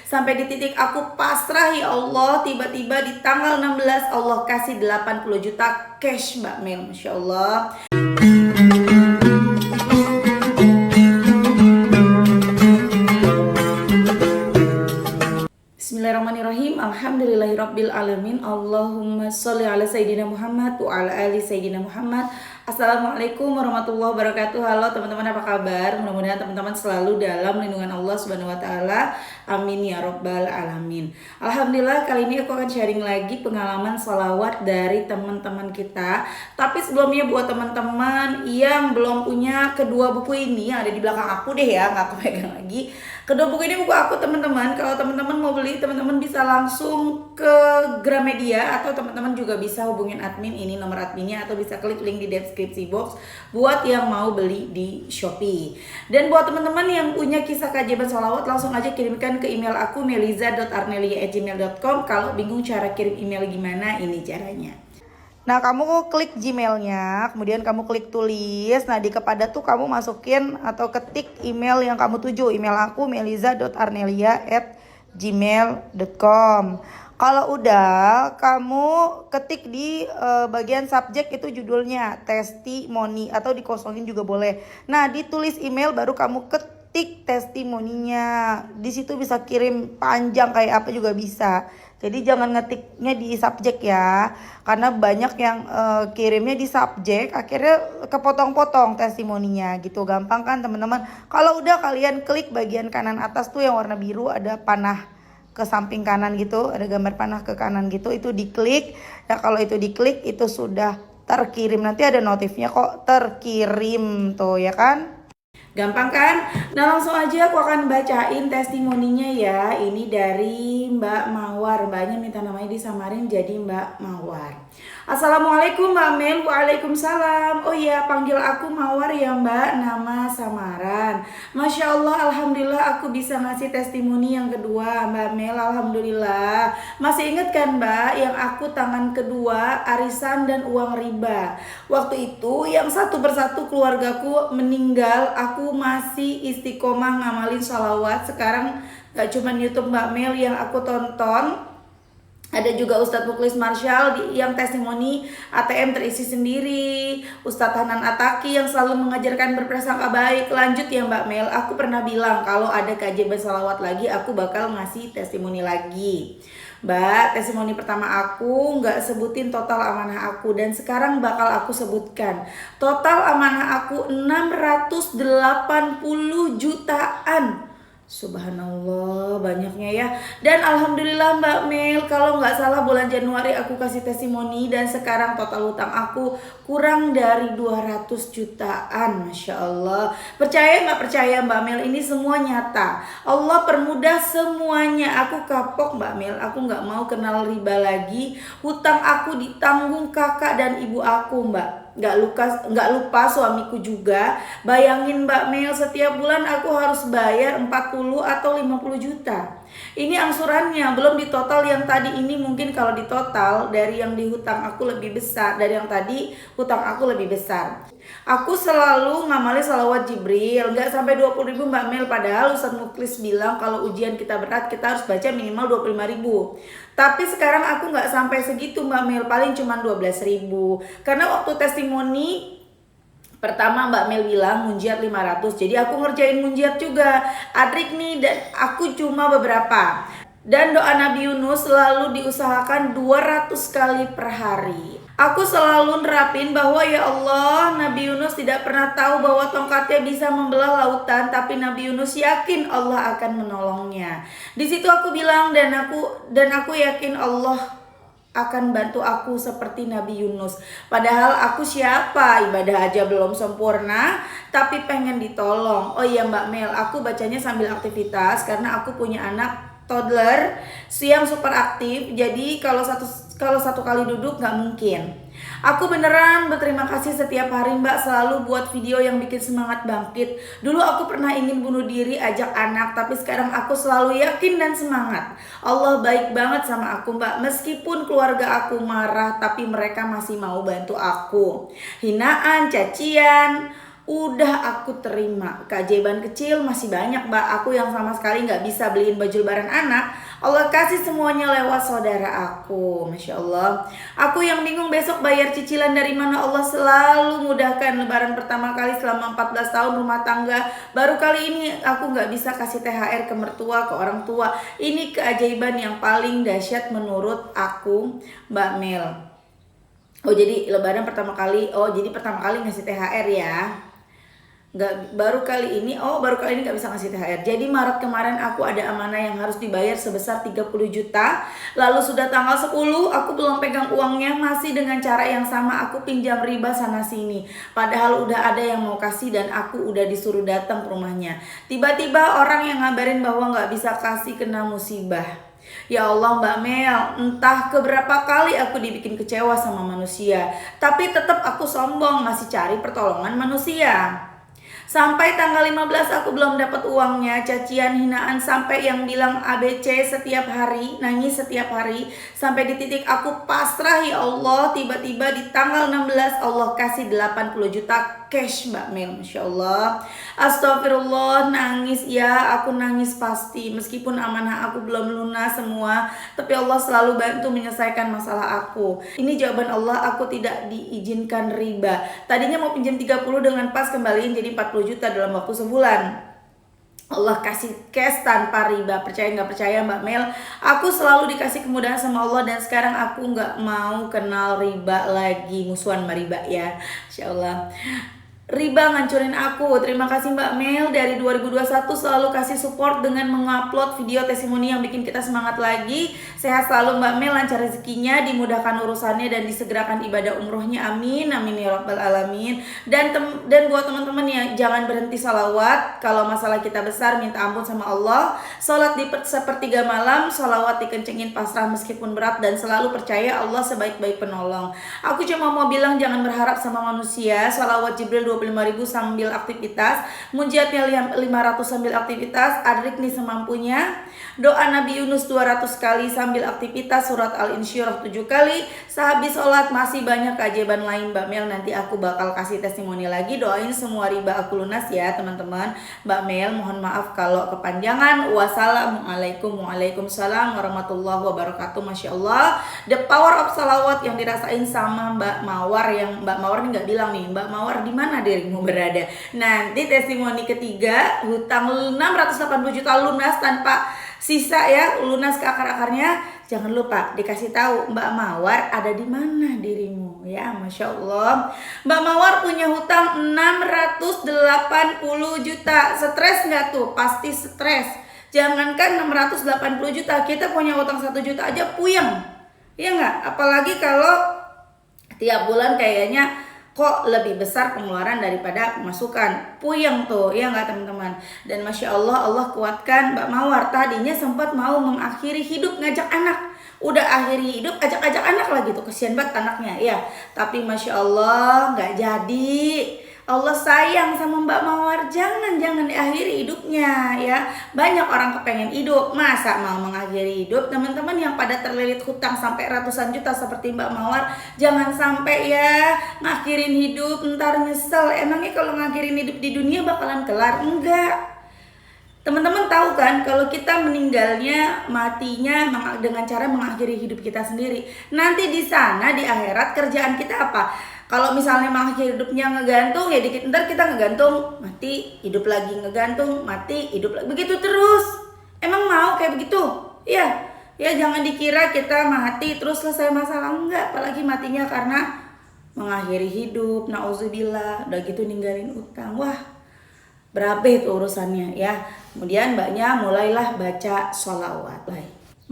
Sampai di titik aku pasrah, ya Allah, tiba-tiba di tanggal 16 Allah kasih 80 juta cash Mbak Mel, Masya Allah. Bismillahirrahmanirrahim. Alhamdulillahirabbil alamin. Allahumma sholli ala sayyidina Muhammad wa ala ali sayyidina Muhammad. Assalamualaikum warahmatullahi wabarakatuh. Halo teman-teman, apa kabar? Mudah-mudahan teman-teman selalu dalam lindungan Allah Subhanahu wa taala. Amin ya rabbal alamin. Alhamdulillah, kali ini aku akan sharing lagi pengalaman sholawat dari teman-teman kita. Tapi sebelumnya buat teman-teman yang belum punya kedua buku ini yang ada di belakang aku deh ya, nggak aku pegang lagi. Kedua buku ini buku aku teman-teman. Kalau teman-teman mau beli, teman-teman bisa langsung ke Gramedia atau teman-teman juga bisa hubungin admin, ini nomor adminnya, atau bisa klik link di deskripsi box buat yang mau beli di Shopee. Dan buat teman-teman yang punya kisah keajaiban sholawat, langsung aja kirimkan ke email aku meliza.arnelia@gmail.com. Kalau bingung cara kirim email gimana, ini caranya. Nah, kamu klik Gmailnya, kemudian kamu klik tulis. Nah, di kepada tuh kamu masukin atau ketik email yang kamu tuju. Email aku meliza.arnelia@gmail.com. Kalau udah, kamu ketik di bagian subjek itu judulnya testimoni, atau dikosongin juga boleh. Nah, ditulis email baru kamu ketik testimoninya. Di situ bisa kirim panjang kayak apa juga bisa. Jadi jangan ngetiknya di subjek ya, karena banyak yang kirimnya di subjek, akhirnya kepotong-potong testimoninya gitu. Gampang kan teman-teman? Kalau udah, kalian klik bagian kanan atas tuh yang warna biru, ada panah ke samping kanan gitu, ada gambar panah ke kanan gitu, itu diklik. Nah, kalau itu diklik itu sudah terkirim, nanti ada notifnya kok terkirim tuh ya kan. Gampang kan? Nah, langsung aja aku akan bacain testimoninya ya. Ini dari Mbak Mawar. Mbaknya minta namanya disamarin jadi Mbak Mawar. Assalamualaikum Mbak Mel. Waalaikumsalam. Oh iya, panggil aku Mawar ya Mbak, nama samaran. Masya Allah, Alhamdulillah aku bisa ngasih testimoni yang kedua Mbak Mel. Alhamdulillah. Masih inget kan Mbak, yang aku tangan kedua arisan dan uang riba. Waktu itu yang satu persatu keluargaku meninggal, aku masih istiqomah ngamalin sholawat. Sekarang gak cuma YouTube Mbak Mel yang aku tonton, ada juga Ustadz Muklis Marshall yang testimoni ATM terisi sendiri, Ustadz Hanan Ataki yang selalu mengajarkan berprasangka baik. Lanjut ya Mbak Mel, aku pernah bilang kalau ada keajaiban sholawat lagi aku bakal ngasih testimoni lagi. Mbak, testimoni pertama aku nggak sebutin total amanah aku, dan sekarang bakal aku sebutkan. Total amanah aku 680 jutaan. Subhanallah, banyaknya ya. Dan alhamdulillah Mbak Mel, kalau nggak salah bulan Januari aku kasih testimoni, dan sekarang total utang aku kurang dari 200 jutaan. Masya Allah. Percaya nggak percaya Mbak Mel, ini semua nyata. Allah permudah semuanya. Aku kapok Mbak Mel, aku nggak mau kenal riba lagi. Hutang aku ditanggung kakak dan ibu aku Mbak. Nggak lupa suamiku juga. Bayangin Mbak Mel, setiap bulan aku harus bayar 40 atau 50 juta. Ini angsurannya, belum di total yang tadi. Ini mungkin kalau di total dari yang dihutang aku lebih besar, dari yang tadi hutang aku lebih besar. Aku selalu ngamalin salawat Jibril, nggak sampai 20.000 Mbak Mel. Padahal Ustadz Muklis bilang kalau ujian kita berat kita harus baca minimal 25.000. Tapi sekarang aku nggak sampai segitu Mbak Mel, paling cuma 12.000. Karena waktu testimoni pertama Mbak Mel bilang munjiat 500, jadi aku ngerjain munjiat juga. Adrik nih, dan aku cuma beberapa. Dan doa Nabi Yunus selalu diusahakan 200 kali per hari. Aku selalu nerapin bahwa ya Allah, Nabi Yunus tidak pernah tahu bahwa tongkatnya bisa membelah lautan, tapi Nabi Yunus yakin Allah akan menolongnya. Di situ aku bilang, dan aku yakin Allah akan bantu aku seperti Nabi Yunus. Padahal aku siapa, ibadah aja belum sempurna, tapi pengen ditolong. Oh iya Mbak Mel, aku bacanya sambil aktivitas karena aku punya anak toddler yang super aktif. Jadi kalau satu kali duduk nggak mungkin. Aku beneran berterima kasih setiap hari Mbak, selalu buat video yang bikin semangat bangkit. Dulu aku pernah ingin bunuh diri ajak anak, tapi sekarang aku selalu yakin dan semangat. Allah baik banget sama aku Mbak. Meskipun keluarga aku marah, tapi mereka masih mau bantu aku. Hinaan, cacian, udah aku terima. Keajaiban kecil masih banyak Mbak. Aku yang sama sekali gak bisa beliin baju lebaran anak, Allah kasih semuanya lewat saudara aku. Masya Allah. Aku yang bingung besok bayar cicilan dari mana, Allah selalu mudahkan. Lebaran pertama kali selama 14 tahun rumah tangga, baru kali ini aku gak bisa kasih THR ke mertua, ke orang tua. Ini keajaiban yang paling dahsyat menurut aku, Mbak Mel. Oh jadi lebaran pertama kali, jadi pertama kali ngasih THR ya. Baru kali ini nggak bisa ngasih THR. Jadi Maret kemarin aku ada amanah yang harus dibayar sebesar 30 juta. Lalu sudah tanggal 10 aku belum pegang uangnya, masih dengan cara yang sama aku pinjam riba sana sini. Padahal udah ada yang mau kasih dan aku udah disuruh datang ke rumahnya. Tiba-tiba orang yang ngabarin bahwa nggak bisa kasih kena musibah. Ya Allah Mbak Mel, entah keberapa kali aku dibikin kecewa sama manusia, tapi tetap aku sombong masih cari pertolongan manusia. Sampai tanggal 15 aku belum dapat uangnya, cacian, hinaan, sampai yang bilang ABC setiap hari, nangis setiap hari. Sampai di titik aku pasrah, ya Allah, tiba-tiba di tanggal 16 Allah kasih 80 juta cash Mbak Mel. Masya Allah. Astagfirullah, nangis ya, aku nangis pasti. Meskipun amanah aku belum lunas semua, tapi Allah selalu bantu menyelesaikan masalah aku. Ini jawaban Allah, aku tidak diizinkan riba. Tadinya mau pinjam 30 dengan pas kembaliin jadi 40 juta dalam waktu sebulan. Allah kasih cash tanpa riba. Percaya nggak percaya Mbak Mel, aku selalu dikasih kemudahan sama Allah, dan sekarang aku nggak mau kenal riba lagi. Musuhan sama riba ya, Insya Allah. Riba ngancurin aku. Terima kasih Mbak Mel, dari 2021 selalu kasih support dengan mengupload video testimoni yang bikin kita semangat lagi. Sehat selalu Mbak Mel, lancar rezekinya, dimudahkan urusannya, dan disegerakan ibadah umrohnya. Amin, amin ya rabbal alamin. Dan buat teman-teman ya, jangan berhenti salawat. Kalau masalah kita besar, minta ampun sama Allah. Salat di sepertiga malam, salawat dikencengin, pasrah meskipun berat, dan selalu percaya Allah sebaik-baik penolong. Aku cuma mau bilang jangan berharap sama manusia. Salawat Jibril 25.000 sambil aktivitas, munjiatnya 500 sambil aktivitas, adrik nih semampunya. Doa Nabi Yunus 200 kali sambil aktivitas, surat Al-Insyirah 7 kali. Sehabis sholat masih banyak keajaiban lain Mbak Mel, nanti aku bakal kasih testimoni lagi. Doain semua riba aku lunas ya teman-teman. Mbak Mel mohon maaf kalau kepanjangan. Wassalamualaikum, waalaikumsalam warahmatullahi wabarakatuh. Masya Allah, the power of salawat yang dirasain sama Mbak Mawar. Yang Mbak Mawar ini nggak bilang nih, Mbak Mawar di mana dirimu berada. Nanti testimoni ketiga, hutang 680 juta lunas tanpa sisa ya, lunas ke akar-akarnya. Jangan lupa dikasih tahu Mbak Mawar ada di mana dirimu ya. Masya Allah, Mbak Mawar punya hutang 680 juta. Stres nggak tuh? Pasti stres. Jangankan 680 juta, kita punya hutang 1 juta aja puyeng, iya nggak? Apalagi kalau tiap bulan kayaknya kok lebih besar pengeluaran daripada pemasukan. Puyeng tuh, ya nggak teman-teman? Dan Masya Allah, Allah kuatkan Mbak Mawar. Tadinya sempat mau mengakhiri hidup, ngajak anak. Udah akhiri hidup, ajak-ajak anak lagi tuh. Kesian banget anaknya ya. Tapi Masya Allah nggak jadi. Allah sayang sama Mbak Mawar, jangan diakhiri hidupnya ya. Banyak orang kepengen hidup, masa mau mengakhiri hidup? Teman-teman yang pada terlilit hutang sampai ratusan juta seperti Mbak Mawar, jangan sampai ya ngakhirin hidup ntar nyesel. Emangnya kalau ngakhirin hidup di dunia bakalan kelar? Enggak. Teman-teman tahu kan kalau kita meninggalnya, matinya dengan cara mengakhiri hidup kita sendiri. Nanti di sana di akhirat kerjaan kita apa? Kalau misalnya mengakhiri hidupnya ngegantung, ya dikit ntar kita ngegantung, mati, hidup lagi, ngegantung, mati, hidup lagi, begitu terus. Emang mau kayak begitu? Ya jangan dikira kita mati terus selesai masalah, enggak. Apalagi matinya karena mengakhiri hidup, nauzubillah, udah gitu ninggalin utang. Wah, berabe itu urusannya ya. Kemudian mbaknya mulailah baca sholawat.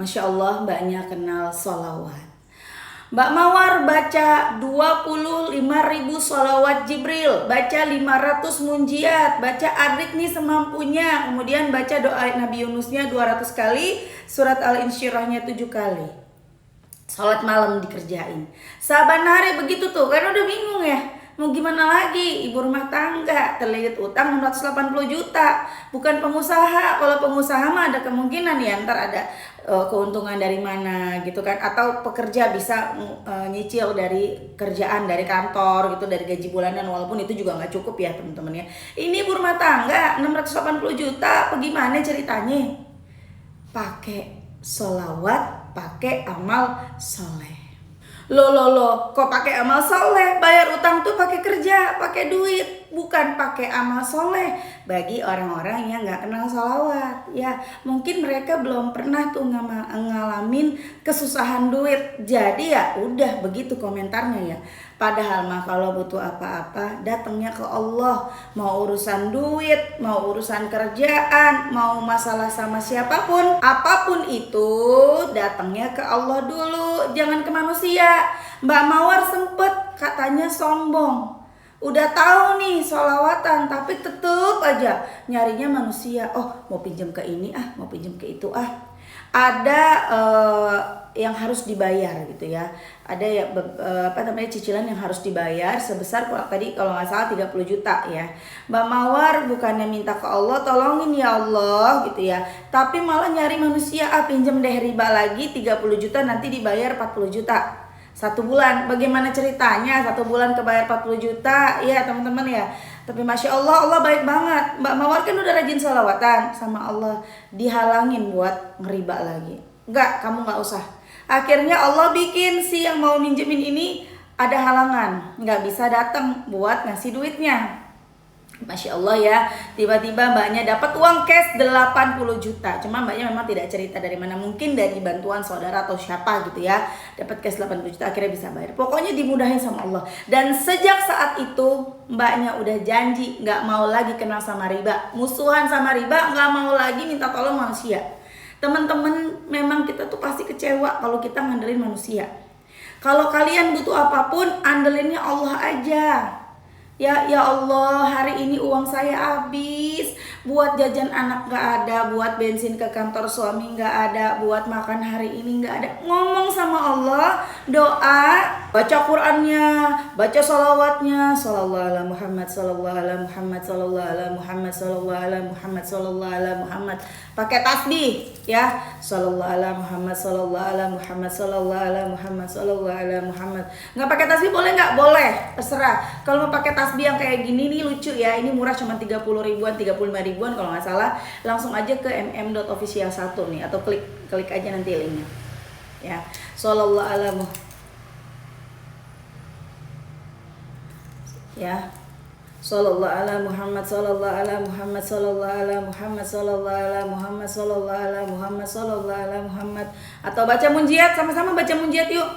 Masya Allah, mbaknya kenal sholawat. Mbak Mawar baca 25.000 sholawat Jibril, baca 500 munjiat, baca adrik nih semampunya. Kemudian baca doa Nabi Yunusnya 200 kali, surat Al-Insyirahnya 7 kali. Sholat malam dikerjain. Saban hari begitu tuh, kan udah bingung ya. Mau gimana lagi, ibu rumah tangga terlilit utang 680 juta, bukan pengusaha. Kalau pengusaha mah ada kemungkinan ya ntar ada keuntungan dari mana gitu kan, atau pekerja bisa nyicil dari kerjaan, dari kantor gitu, dari gaji bulanan, walaupun itu juga nggak cukup ya teman-teman ya. Ini ibu rumah tangga 680 juta, bagaimana ceritanya? Pakai sholawat, pakai amal soleh. Loh, kok pakai amal soleh? Bayar utang tuh pakai kerja, pakai duit, bukan pakai amal soleh. Bagi orang-orang yang nggak kenal sholawat, ya mungkin mereka belum pernah tuh ngalamin kesusahan duit. Jadi ya udah begitu komentarnya ya. Padahal mah kalau butuh apa-apa datangnya ke Allah. Mau urusan duit, mau urusan kerjaan, mau masalah sama siapapun, apapun itu datangnya ke Allah dulu, jangan ke manusia. Mbak Mawar sempet katanya sombong. Udah tahu nih sholawatan tapi tetep aja nyarinya manusia. Oh, mau pinjam ke ini mau pinjam ke itu Ada yang harus dibayar gitu ya. Ada ya cicilan yang harus dibayar sebesar kalau nggak salah 30 juta ya. Mbak Mawar bukannya minta ke Allah tolongin ya Allah gitu ya, tapi malah nyari manusia, pinjam deh riba lagi 30 juta nanti dibayar 40 juta 1 bulan. Bagaimana ceritanya 1 bulan kebayar 40 juta ya teman-teman ya. Tapi Masya Allah, Allah baik banget. Mbak Mawar kan udah rajin sholawatan sama Allah, dihalangin buat ngeriba lagi. Enggak, kamu nggak usah. Akhirnya Allah bikin si yang mau minjemin ini ada halangan, nggak bisa datang buat ngasih duitnya. Masya Allah ya, tiba-tiba mbaknya dapat uang cash 80 juta. Cuma mbaknya memang tidak cerita dari mana, mungkin dari bantuan saudara atau siapa gitu ya. Dapat cash 80 juta akhirnya bisa bayar. Pokoknya dimudahin sama Allah. Dan sejak saat itu mbaknya udah janji nggak mau lagi kenal sama riba, musuhan sama riba, nggak mau lagi minta tolong manusia. Teman-teman, memang kita tuh pasti kecewa kalau kita ngandelin manusia. Kalau kalian butuh apapun, andelinnya Allah aja. Ya Allah, hari ini uang saya habis, buat jajan anak gak ada, buat bensin ke kantor suami gak ada, buat makan hari ini gak ada. Ngomong sama Allah, doa, baca Qur'annya, baca sholawatnya, sallallahu ala Muhammad, sallallahu ala Muhammad, sallallahu ala Muhammad, sallallahu ala Muhammad, sallallahu ala Muhammad. Pakai tasbih ya, sallallahu ala Muhammad, sallallahu ala Muhammad, sallallahu ala Muhammad, sallallahu ala Muhammad. Nggak pakai tasbih boleh nggak? Boleh, terserah. Kalau mau pakai tasbih yang kayak gini nih lucu ya, ini murah cuma 30 ribuan, 35 ribuan kalau nggak salah. Langsung aja ke mm.official1 nih, atau klik aja nanti linknya ya. Sallallahu ala Muhammad ya, sallallahu ala Muhammad, sallallahu ala Muhammad, sallallahu ala Muhammad, sallallahu ala Muhammad, sallallahu ala Muhammad, sallallahu ala Muhammad. Atau baca munjiat, sama-sama baca munjiat yuk.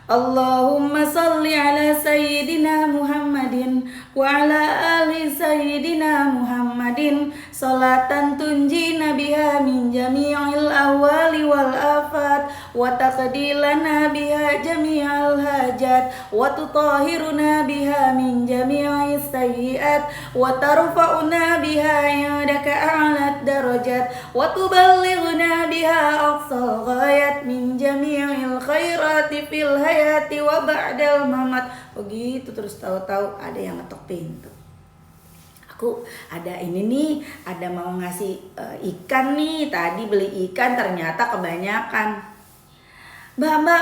Allahumma salli ala Sayyidina Muhammadin wa ala ali Sayyidina Muhammadin salatan tunjina biha min jami'il awali wal afat wa taqdilana biha jami'al hajat wa tutahhiruna biha min jami'is sayyiat wa tarfa'una biha indaka a'lat darajat wa tuballighuna biha aqsal ghayat min jami'il khairati fil hayati wa ba'dal mamat. Begitu terus, tahu-tahu ada yang ngetok pintu. Aku ada ini nih, ada mau ngasih ikan nih. Tadi beli ikan ternyata kebanyakan. Mbak,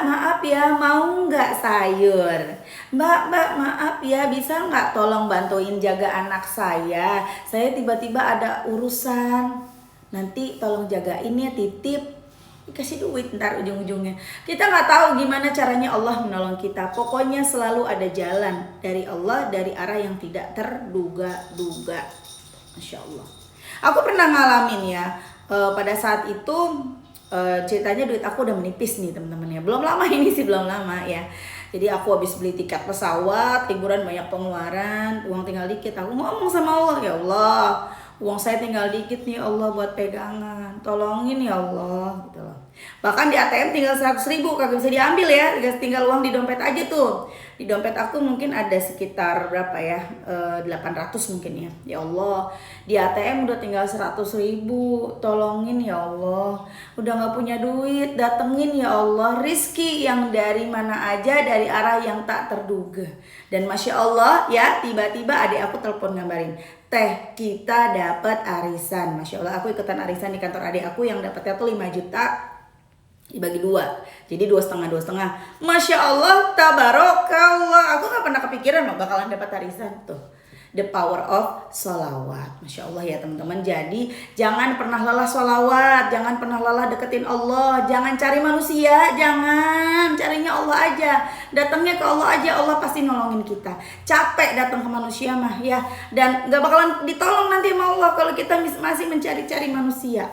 maaf ya, mau nggak sayur? Mbak, maaf ya, bisa nggak tolong bantuin jaga anak saya? Saya tiba-tiba ada urusan. Nanti tolong jagain ya, titip. Kasih duit ntar ujung-ujungnya. Kita nggak tahu gimana caranya Allah menolong kita. Pokoknya selalu ada jalan dari Allah, dari arah yang tidak terduga-duga. Masya Allah. Aku pernah ngalamin ya, pada saat itu ceritanya duit aku udah menipis nih teman-teman ya. Belum lama ini sih, belum lama ya. Jadi aku habis beli tiket pesawat, liburan banyak pengeluaran, uang tinggal dikit. Aku ngomong sama Allah, ya Allah, uang saya tinggal dikit nih Allah buat pegangan, tolongin ya Allah gitu loh. Bahkan di ATM tinggal 100.000, kagak bisa diambil ya, tinggal uang di dompet aja tuh. Di dompet aku mungkin ada sekitar berapa ya, 800 mungkin ya. Ya Allah, di ATM udah tinggal 100.000, tolongin ya Allah. Udah gak punya duit, datengin ya Allah rizki yang dari mana aja, dari arah yang tak terduga. Dan Masya Allah ya, tiba-tiba adik aku telepon ngabarin, Teh, kita dapat arisan. Masya Allah, aku ikutan arisan di kantor adik aku yang dapatnya tuh 5 juta dibagi 2, jadi 2,5. Masya Allah, tabarakallah, aku gak pernah kepikiran loh bakalan dapat arisan tuh. The power of sholawat. Masya Allah ya teman-teman. Jadi jangan pernah lelah sholawat, jangan pernah lelah deketin Allah, jangan cari manusia, jangan, carinya Allah aja, datangnya ke Allah aja, Allah pasti nolongin kita. Capek datang ke manusia mah ya, dan gak bakalan ditolong nanti sama Allah kalau kita masih mencari-cari manusia.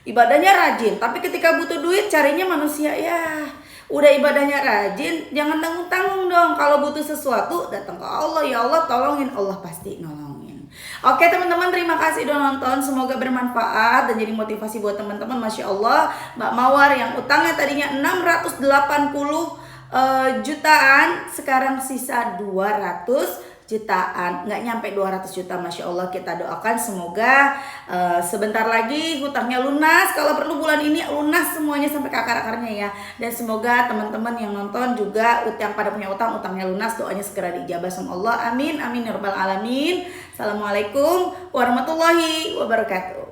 Ibadahnya rajin, tapi ketika butuh duit carinya manusia ya. Udah ibadahnya rajin, jangan tanggung-tanggung dong. Kalau butuh sesuatu datang ke Allah, ya Allah tolongin, Allah pasti nolongin. Oke teman-teman, terima kasih udah nonton, semoga bermanfaat dan jadi motivasi buat teman-teman. Masya Allah, Mbak Mawar yang utangnya tadinya 680 jutaan, sekarang sisa 200 jutaan, nggak nyampe 200 juta. Masya Allah, kita doakan semoga sebentar lagi hutangnya lunas, kalau perlu bulan ini lunas semuanya sampai ke akar-akarnya ya. Dan semoga teman-teman yang nonton juga yang pada punya utang, utangnya lunas, doanya segera diijabah sama Allah, amin amin ya rabbal alamin. Assalamualaikum warahmatullahi wabarakatuh.